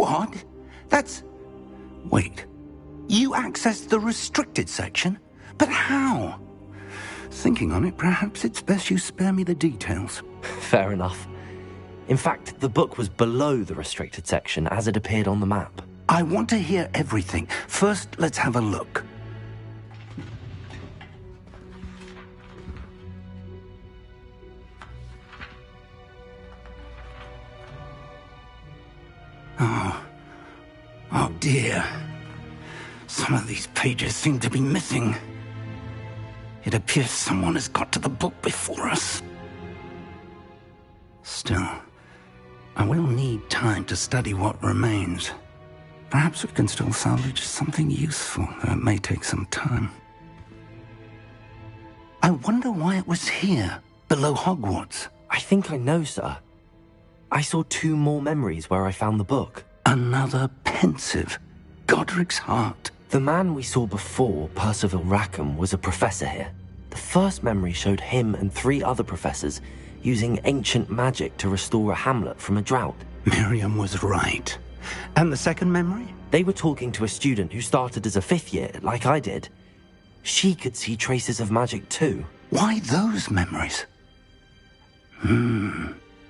What? That's... Wait. You accessed the restricted section? But how? Thinking on it, perhaps it's best you spare me the details. Fair enough. In fact, the book was below the restricted section as it appeared on the map. I want to hear everything. First, let's have a look. Oh dear. Some of these pages seem to be missing. It appears someone has got to the book before us. Still, I will need time to study what remains. Perhaps we can still salvage something useful, though it may take some time. I wonder why it was here, below Hogwarts. I think I know, sir. I saw 2 more memories where I found the book. Another pensive. Godric's heart. The man we saw before, Percival Rackham, was a professor here. The first memory showed him and 3 other professors using ancient magic to restore a hamlet from a drought. Miriam was right. And the second memory? They were talking to a student who started as a 5th year, like I did. She could see traces of magic too. Why those memories?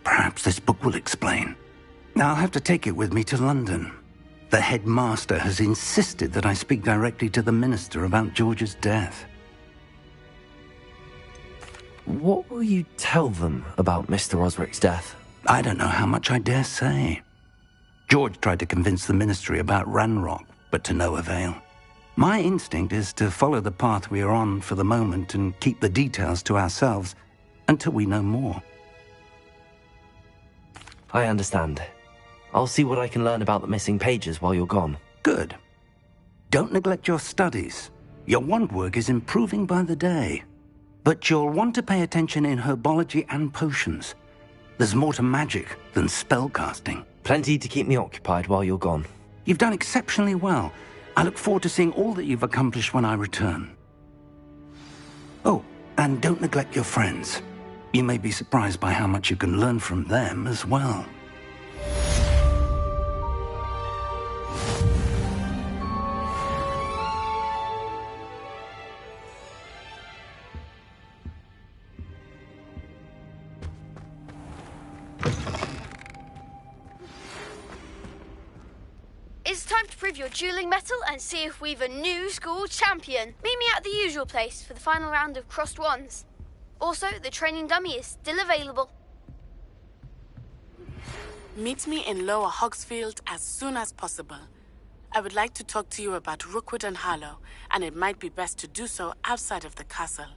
Perhaps this book will explain. I'll have to take it with me to London. The headmaster has insisted that I speak directly to the minister about George's death. What will you tell them about Mr. Osric's death? I don't know how much I dare say. George tried to convince the ministry about Ranrock, but to no avail. My instinct is to follow the path we are on for the moment and keep the details to ourselves until we know more. I understand. I'll see what I can learn about the missing pages while you're gone. Good. Don't neglect your studies. Your wand work is improving by the day. But you'll want to pay attention in herbology and potions. There's more to magic than spellcasting. Plenty to keep me occupied while you're gone. You've done exceptionally well. I look forward to seeing all that you've accomplished when I return. Oh, and don't neglect your friends. You may be surprised by how much you can learn from them as well. It's time to prove your dueling mettle and see if we've a new school champion. Meet me at the usual place for the final round of crossed wands. Also, the training dummy is still available. Meet me in Lower Hogsfield as soon as possible. I would like to talk to you about Rookwood and Harlow, and it might be best to do so outside of the castle.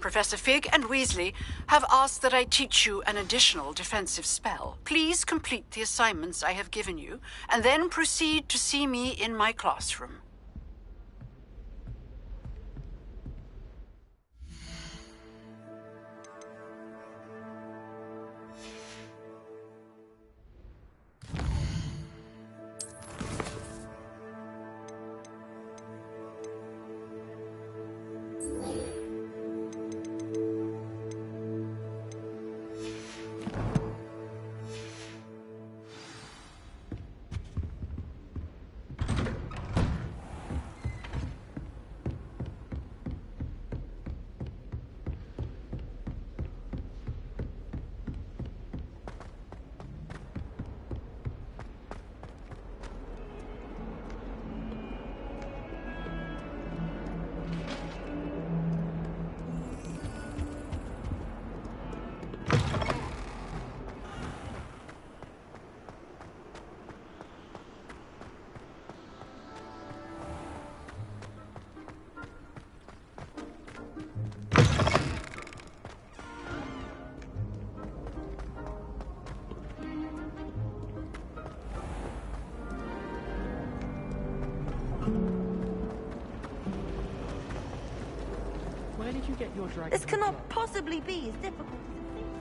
Professor Fig and Weasley have asked that I teach you an additional defensive spell. Please complete the assignments I have given you, and then proceed to see me in my classroom. Where did you get your dragon? This cannot possibly be as difficult as it seems.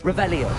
Revelio.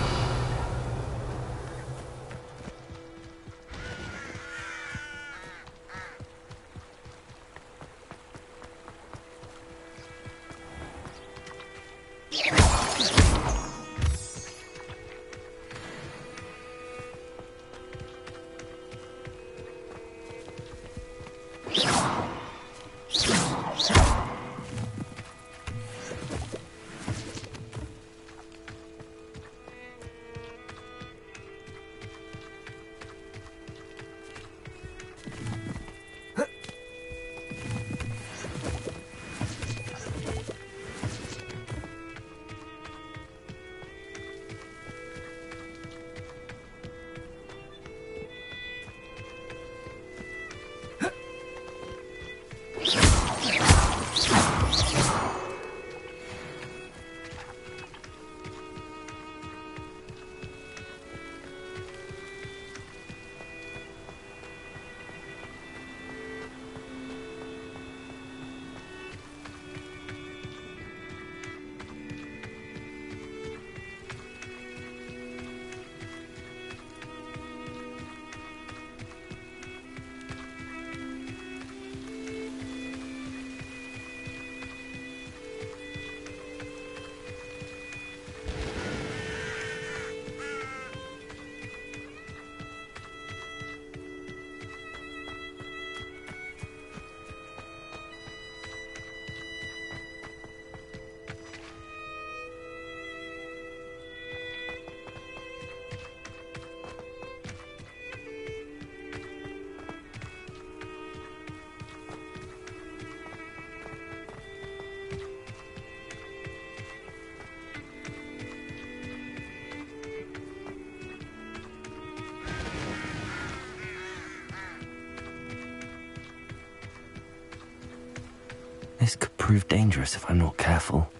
This could prove dangerous if I'm not careful.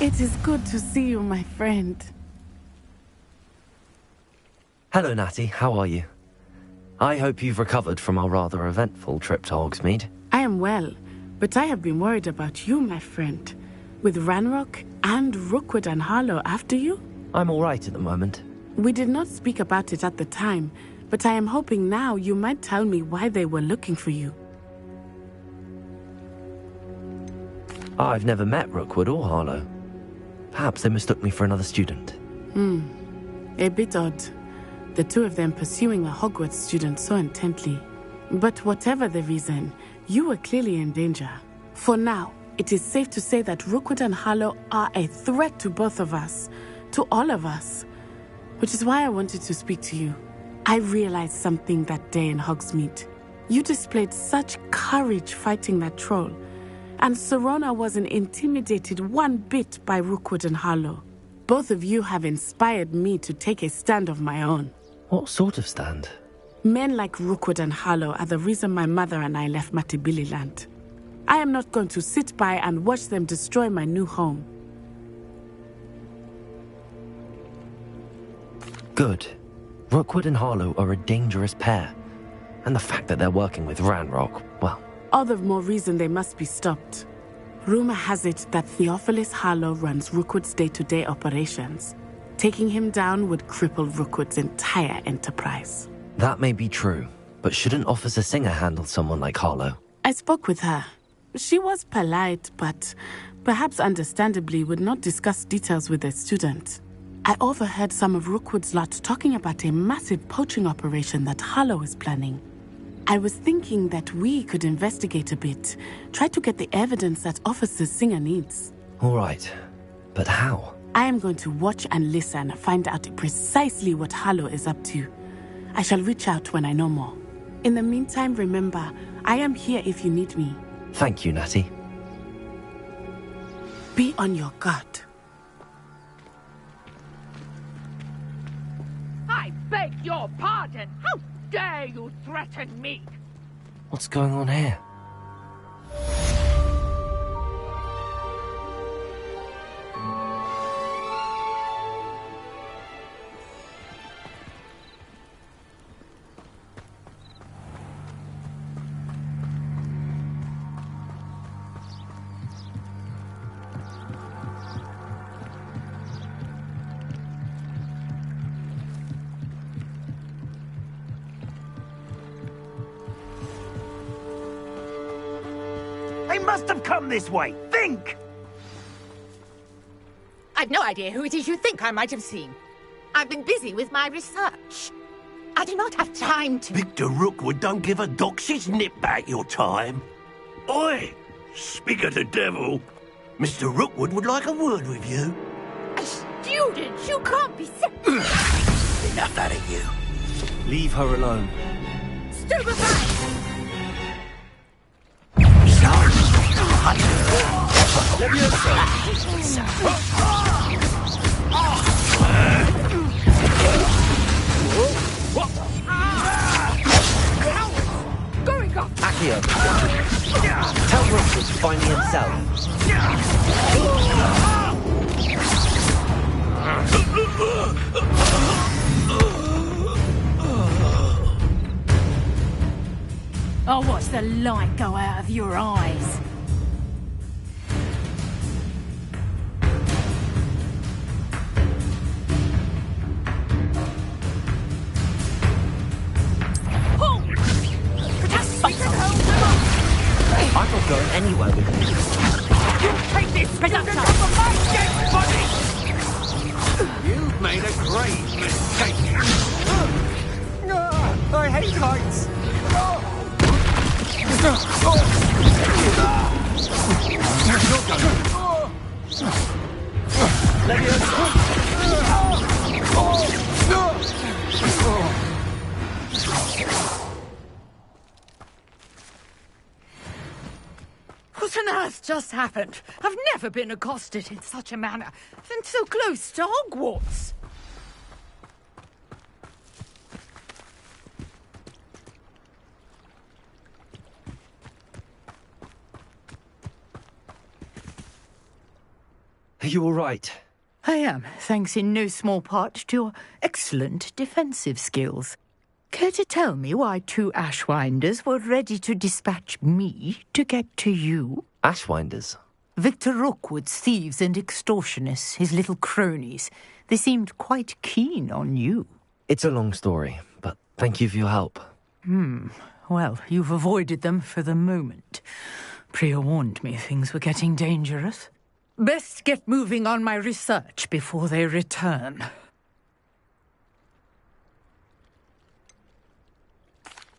It is good to see you, my friend. Hello, Natty. How are you? I hope you've recovered from our rather eventful trip to Hogsmeade. I am well, but I have been worried about you, my friend. With Ranrock and Rookwood and Harlow after you? I'm all right at the moment. We did not speak about it at the time, but I am hoping now you might tell me why they were looking for you. I've never met Rookwood or Harlow. Perhaps they mistook me for another student. A bit odd. The two of them pursuing a Hogwarts student so intently. But whatever the reason, you were clearly in danger. For now, it is safe to say that Rookwood and Harlow are a threat to both of us, to all of us. Which is why I wanted to speak to you. I realized something that day in Hogsmeade. You displayed such courage fighting that troll, and Serona wasn't intimidated one bit by Rookwood and Harlow. Both of you have inspired me to take a stand of my own. What sort of stand? Men like Rookwood and Harlow are the reason my mother and I left Matibili-land. I am not going to sit by and watch them destroy my new home. Good. Rookwood and Harlow are a dangerous pair. And the fact that they're working with Ranrock, well... All the more reason they must be stopped. Rumor has it that Theophilus Harlow runs Rookwood's day-to-day operations. Taking him down would cripple Rookwood's entire enterprise. That may be true, but shouldn't Officer Singer handle someone like Harlow? I spoke with her. She was polite, but perhaps understandably would not discuss details with a student. I overheard some of Rookwood's lot talking about a massive poaching operation that Harlow is planning. I was thinking that we could investigate a bit, try to get the evidence that Officer Singer needs. All right, but how? I am going to watch and listen, find out precisely what Harlow is up to. I shall reach out when I know more. In the meantime, remember, I am here if you need me. Thank you, Natty. Be on your guard. I beg your pardon! How dare you threaten me? What's going on here? They must have come this way. Think! I've no idea who it is you think I might have seen. I've been busy with my research. I do not have time to... Victor Rookwood don't give a doxy's nip back your time. Oi! Speak of the devil. Mr. Rookwood would like a word with you. A student? You can't be... Enough out of you. Leave her alone. Stupefy! Going off! Accio! Tell Rookwood to find me himself. I'll watch the light go out of your eyes. I'm not going anywhere with you. You take this production over my dead body! You've made a great mistake. I hate heights. What on earth just happened? I've never been accosted in such a manner, and so close to Hogwarts. Are you all right? I am, thanks in no small part to your excellent defensive skills. Care to tell me why two Ashwinders were ready to dispatch me to get to you? Ashwinders? Victor Rookwood's thieves and extortionists, his little cronies. They seemed quite keen on you. It's a long story, but thank you for your help. Well, you've avoided them for the moment. Priya warned me things were getting dangerous. Best get moving on my research before they return.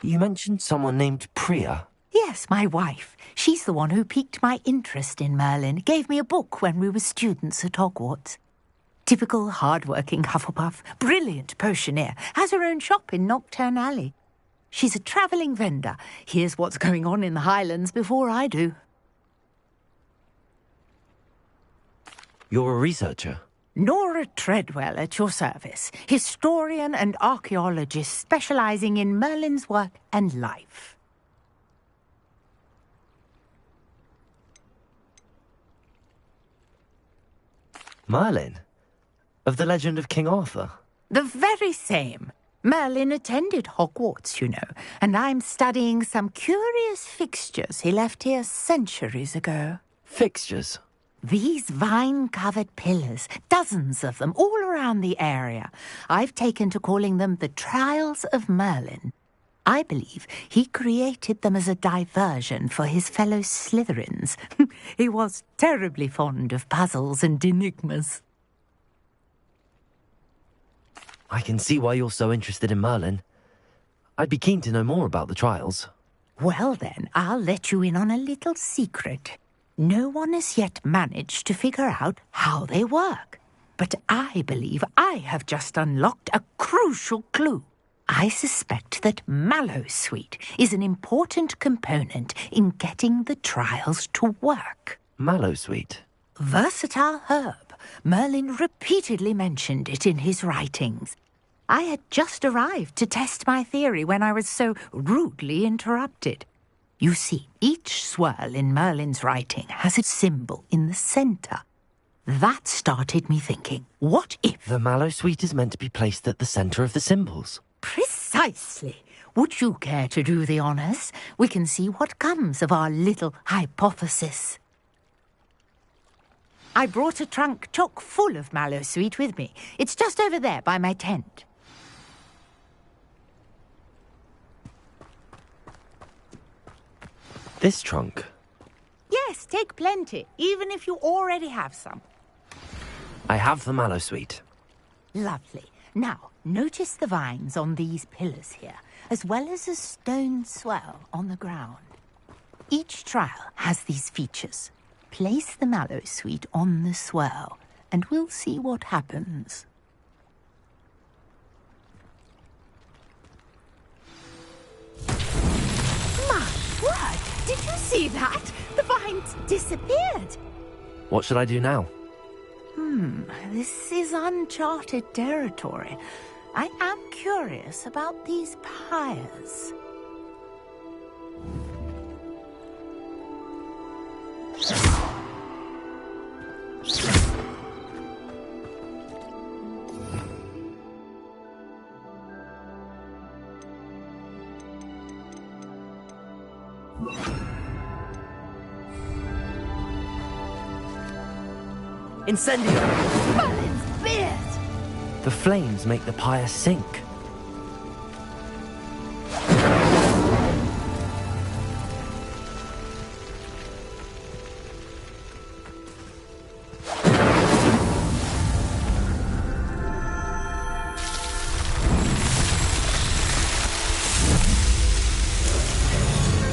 You mentioned someone named Priya. Yes, my wife. She's the one who piqued my interest in Merlin. Gave me a book when we were students at Hogwarts. Typical hard-working Hufflepuff, brilliant potioneer, has her own shop in Knockturn Alley. She's a travelling vendor. Hears what's going on in the Highlands before I do. You're a researcher? Nora Treadwell at your service, historian and archaeologist specializing in Merlin's work and life. Merlin? Of the legend of King Arthur? The very same. Merlin attended Hogwarts, you know, and I'm studying some curious fixtures he left here centuries ago. Fixtures? These vine-covered pillars, dozens of them, all around the area. I've taken to calling them the Trials of Merlin. I believe he created them as a diversion for his fellow Slytherins. He was terribly fond of puzzles and enigmas. I can see why you're so interested in Merlin. I'd be keen to know more about the trials. Well then, I'll let you in on a little secret. No one has yet managed to figure out how they work. But I believe I have just unlocked a crucial clue. I suspect that Mallowsweet is an important component in getting the trials to work. Mallowsweet? Versatile herb. Merlin repeatedly mentioned it in his writings. I had just arrived to test my theory when I was so rudely interrupted. You see, each swirl in Merlin's writing has a symbol in the centre. That started me thinking, what if... The Mallowsweet is meant to be placed at the centre of the symbols. Precisely. Would you care to do the honours? We can see what comes of our little hypothesis. I brought a trunk chock full of Mallowsweet with me. It's just over there by my tent. This trunk? Yes, take plenty, even if you already have some. I have the Mallowsweet. Lovely. Now, notice the vines on these pillars here, as well as a stone swell on the ground. Each trial has these features. Place the Mallowsweet on the swirl, and we'll see what happens. My word! Did you see that? The vines disappeared. What should I do now? This is uncharted territory. I am curious about these pyres. Incendio! Merlin's beard! The flames make the pyre sink.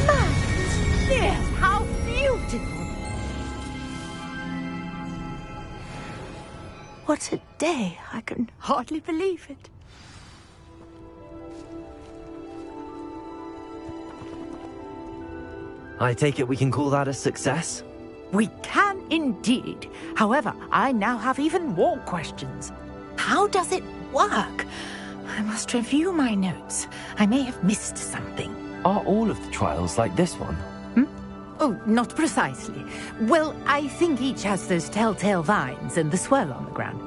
Merlin's beard! How beautiful! What a day! I can hardly believe it. I take it we can call that a success? We can indeed. However, I now have even more questions. How does it work? I must review my notes. I may have missed something. Are all of the trials like this one? Oh, not precisely. Well, I think each has those telltale vines and the swirl on the ground.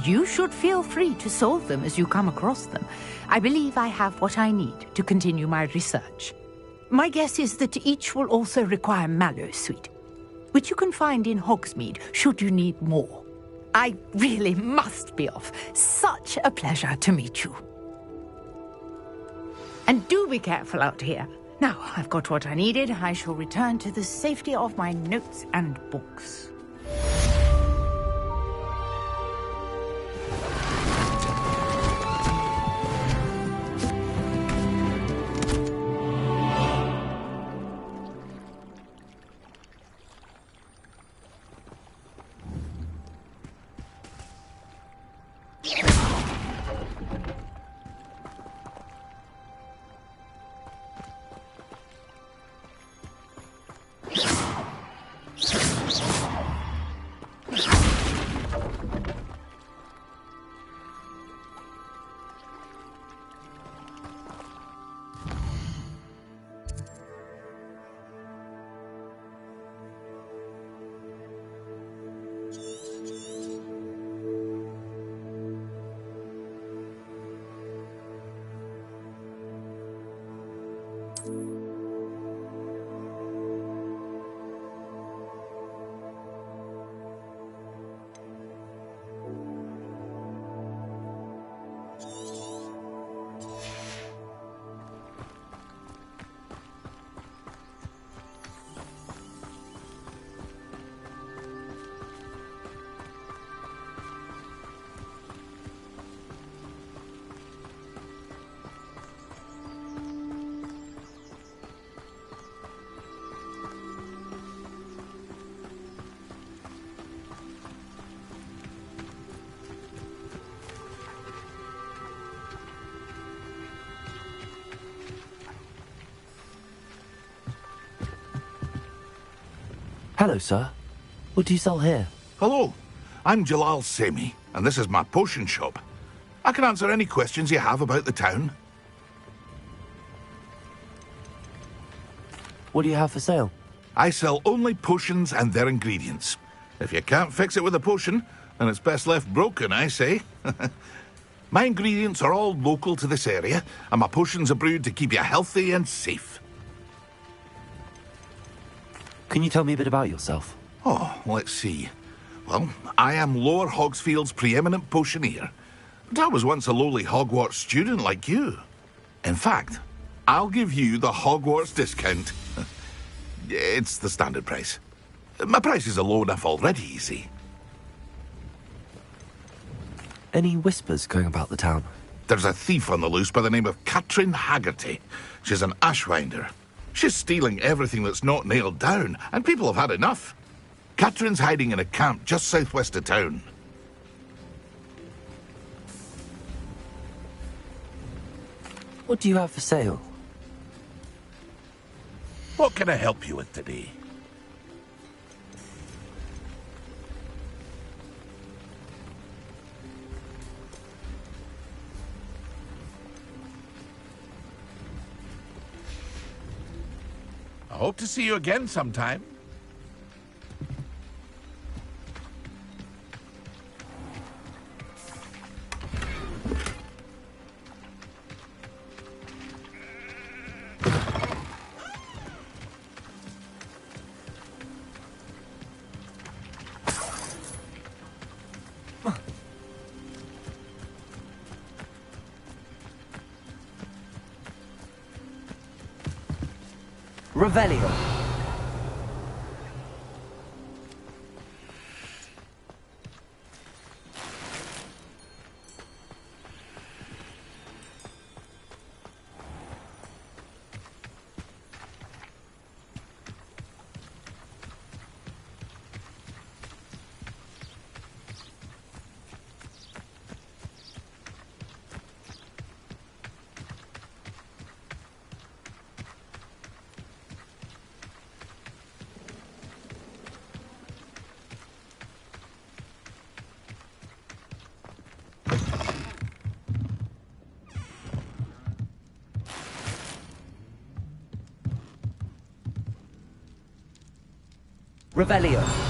You should feel free to solve them as you come across them. I believe I have what I need to continue my research. My guess is that each will also require Mallowsweet, which you can find in Hogsmeade should you need more. I really must be off. Such a pleasure to meet you. And do be careful out here. Now, I've got what I needed. I shall return to the safety of my notes and books. Hello, sir. What do you sell here? Hello, I'm Jalal Semi, and this is my potion shop. I can answer any questions you have about the town. What do you have for sale? I sell only potions and their ingredients. If you can't fix it with a potion, then it's best left broken, I say. My ingredients are all local to this area, and my potions are brewed to keep you healthy and safe. Can you tell me a bit about yourself? Oh, let's see. Well, I am Lower Hogsfield's preeminent potioneer. But I was once a lowly Hogwarts student like you. In fact, I'll give you the Hogwarts discount. It's the standard price. My prices are low enough already, you see. Any whispers going about the town? There's a thief on the loose by the name of Katrin Haggerty. She's an ashwinder. She's stealing everything that's not nailed down, and people have had enough. Katrin's hiding in a camp just southwest of town. What do you have for sale? What can I help you with today? I hope to see you again sometime. Revelio. Revelio.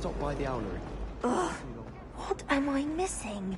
stop by the owlery. Ugh, what am I missing?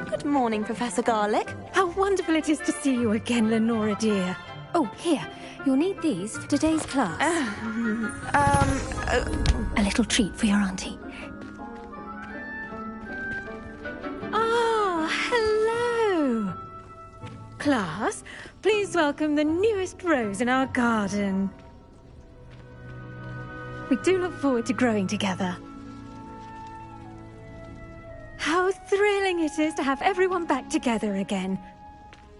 Good morning, Professor Garlick. How wonderful it is to see you again, Lenora dear. Oh, here. You'll need these for today's class. A little treat for your auntie. Ah, hello. Class, please welcome the newest rose in our garden. We do look forward to growing together. How thrilling it is to have everyone back together again.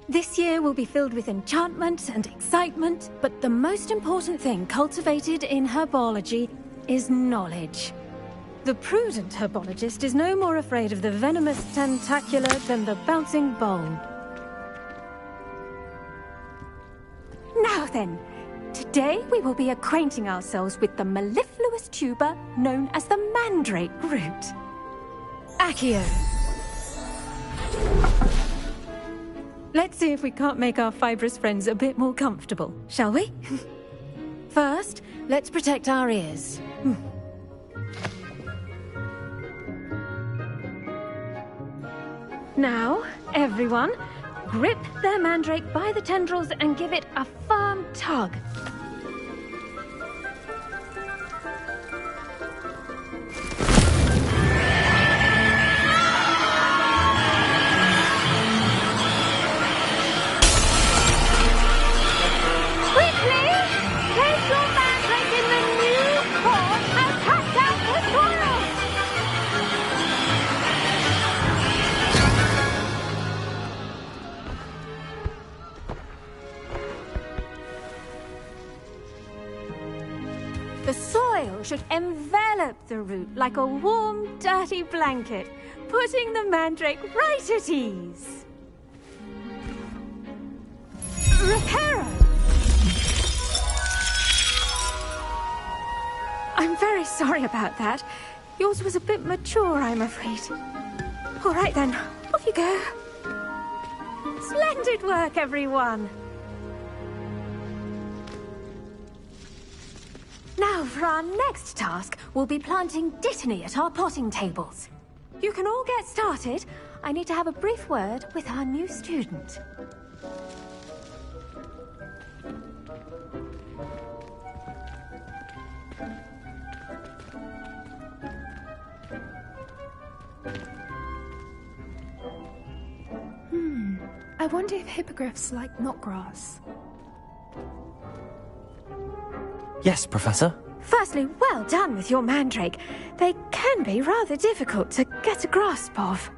This year will be filled with enchantment and excitement, but the most important thing cultivated in herbology is knowledge. The prudent herbologist is no more afraid of the venomous tentacular than the bouncing bulb. Now then, today we will be acquainting ourselves with the mellifluous tuber known as the mandrake root. Accio. Let's see if we can't make our fibrous friends a bit more comfortable, shall we? First, let's protect our ears. Now, everyone, grip their mandrake by the tendrils and give it a firm tug. The soil should envelop the root like a warm, dirty blanket, putting the mandrake right at ease. Reparo! I'm very sorry about that. Yours was a bit mature, I'm afraid. All right then, off you go. Splendid work, everyone. Now, for our next task, we'll be planting dittany at our potting tables. You can all get started. I need to have a brief word with our new student. I wonder if hippogriffs like knotgrass. Yes, Professor. Firstly, well done with your mandrake. They can be rather difficult to get a grasp of.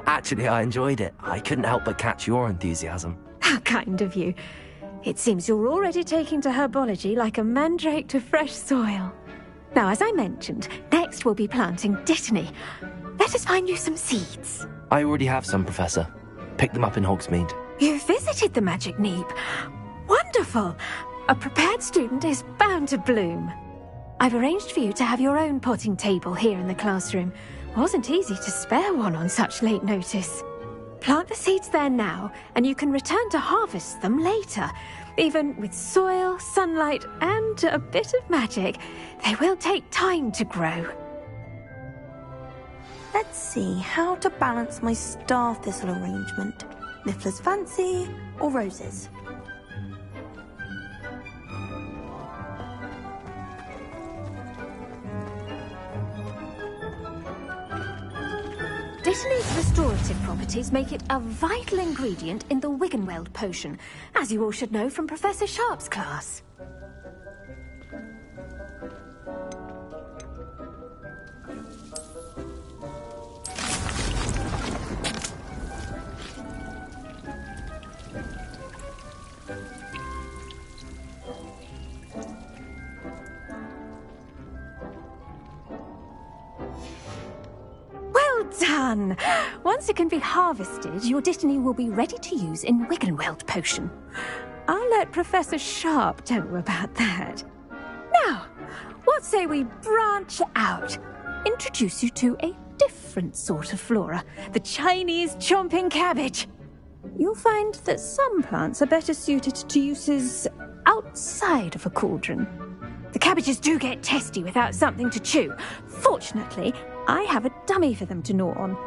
Actually, I enjoyed it. I couldn't help but catch your enthusiasm. How kind of you. It seems you're already taking to herbology like a mandrake to fresh soil. Now, as I mentioned, next we'll be planting dittany. Let us find you some seeds. I already have some, Professor. Picked them up in Hogsmeade. You visited the Magic Neep. Wonderful! A prepared student is bound to bloom. I've arranged for you to have your own potting table here in the classroom. Wasn't easy to spare one on such late notice. Plant the seeds there now, and you can return to harvest them later. Even with soil, sunlight, and a bit of magic, they will take time to grow. Let's see how to balance my star thistle arrangement. Niffler's fancy or roses? Dittany's restorative properties make it a vital ingredient in the Wiggenweld potion, as you all should know from Professor Sharp's class. Done! Once it can be harvested, your Dittany will be ready to use in Wiggenweld potion. I'll let Professor Sharp tell you about that. Now, what say we branch out? Introduce you to a different sort of flora, the Chinese chomping cabbage. You'll find that some plants are better suited to uses outside of a cauldron. The cabbages do get testy without something to chew. Fortunately, I have a dummy for them to gnaw on.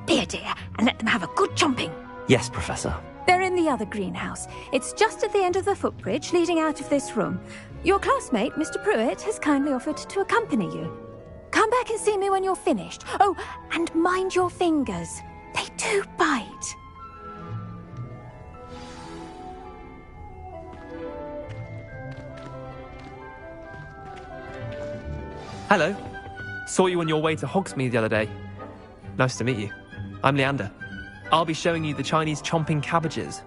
Be a dear and let them have a good chomping. Yes, Professor. They're in the other greenhouse. It's just at the end of the footbridge leading out of this room. Your classmate, Mr. Pruitt, has kindly offered to accompany you. Come back and see me when you're finished. Oh, and mind your fingers. They do bite. Hello. Saw you on your way to Hogsmeade the other day. Nice to meet you. I'm Leander. I'll be showing you the Chinese chomping cabbages.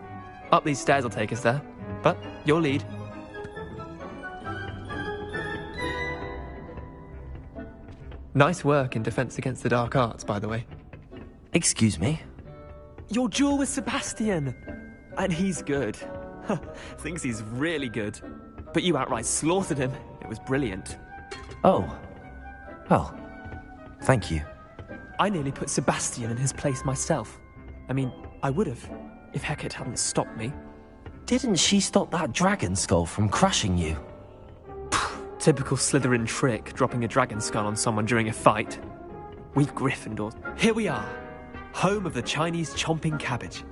Up these stairs will take us there, but your lead. Nice work in Defense Against the Dark Arts, by the way. Excuse me? Your duel with Sebastian! And he's good. Thinks he's really good. But you outright slaughtered him. It was brilliant. Oh. Well, thank you. I nearly put Sebastian in his place myself. I mean, I would have, if Hecate hadn't stopped me. Didn't she stop that dragon skull from crushing you? Typical Slytherin trick, dropping a dragon skull on someone during a fight. We've Gryffindors. Here we are, home of the Chinese chomping cabbage.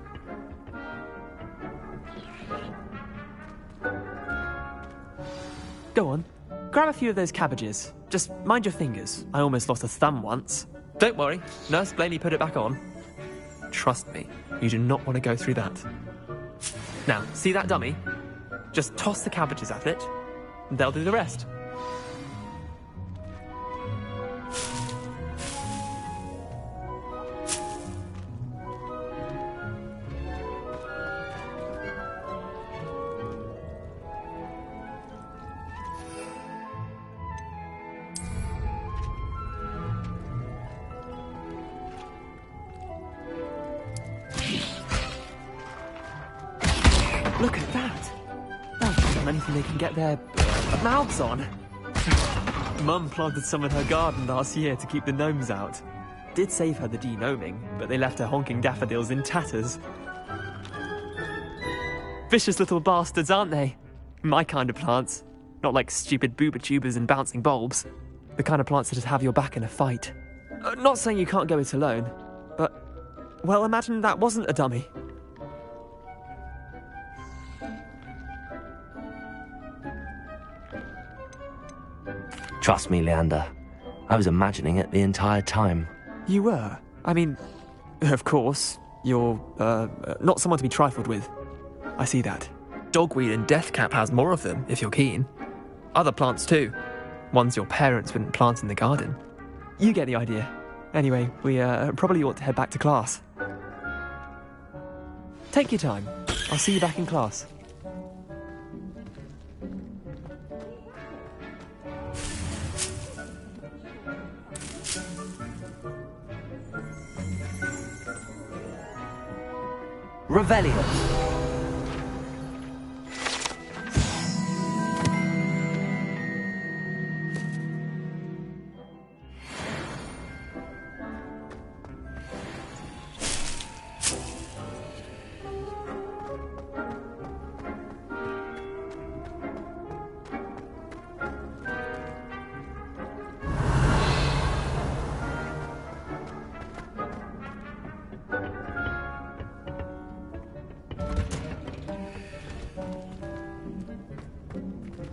Go on, grab a few of those cabbages. Just mind your fingers. I almost lost a thumb once. Don't worry, Nurse Blaney put it back on. Trust me, you do not want to go through that. Now, see that dummy? Just toss the cabbages at it, and they'll do the rest. Look at that! They'll give them anything they can get their mouths on. Mum planted some in her garden last year to keep the gnomes out. Did save her the de-gnoming, but they left her honking daffodils in tatters. Vicious little bastards, aren't they? My kind of plants. Not like stupid booba tubers and bouncing bulbs. The kind of plants that'd have your back in a fight. Not saying you can't go it alone, but... well, imagine that wasn't a dummy. Trust me, Leander. I was imagining it the entire time. You were? I mean, of course, you're, not someone to be trifled with. I see that. Dogweed and deathcap has more of them, if you're keen. Other plants too. Ones your parents wouldn't plant in the garden. You get the idea. Anyway, we, probably ought to head back to class. Take your time. I'll see you back in class. Revelio.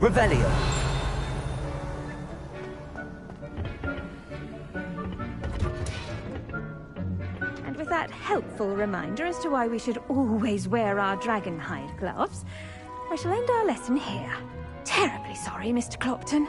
Revelio. with that helpful reminder as to why we should always wear our dragon hide gloves, I shall end our lesson here. Terribly sorry, Mr. Clopton.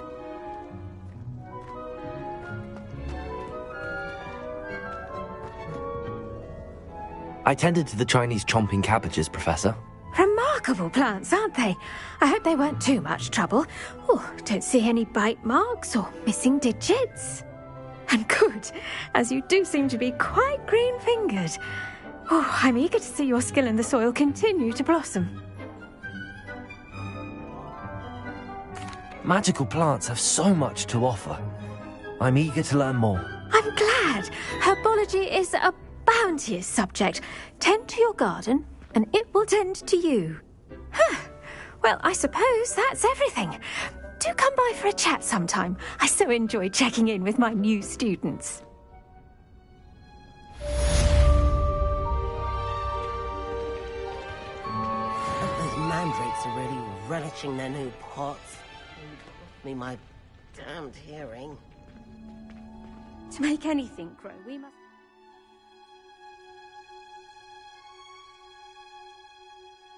I tended to the Chinese chomping cabbages, Professor. Remarkable plants, aren't they? I hope they weren't too much trouble. Oh, don't see any bite marks or missing digits. And good, as you do seem to be quite green-fingered. Oh, I'm eager to see your skill in the soil continue to blossom. Magical plants have so much to offer. I'm eager to learn more. I'm glad. Herbology is a bounteous subject. Tend to your garden, and it will tend to you. Well, I suppose that's everything. Do come by for a chat sometime. I so enjoy checking in with my new students. Those mandrakes are really relishing their new pots. Me my damned hearing. To make anything grow, we must...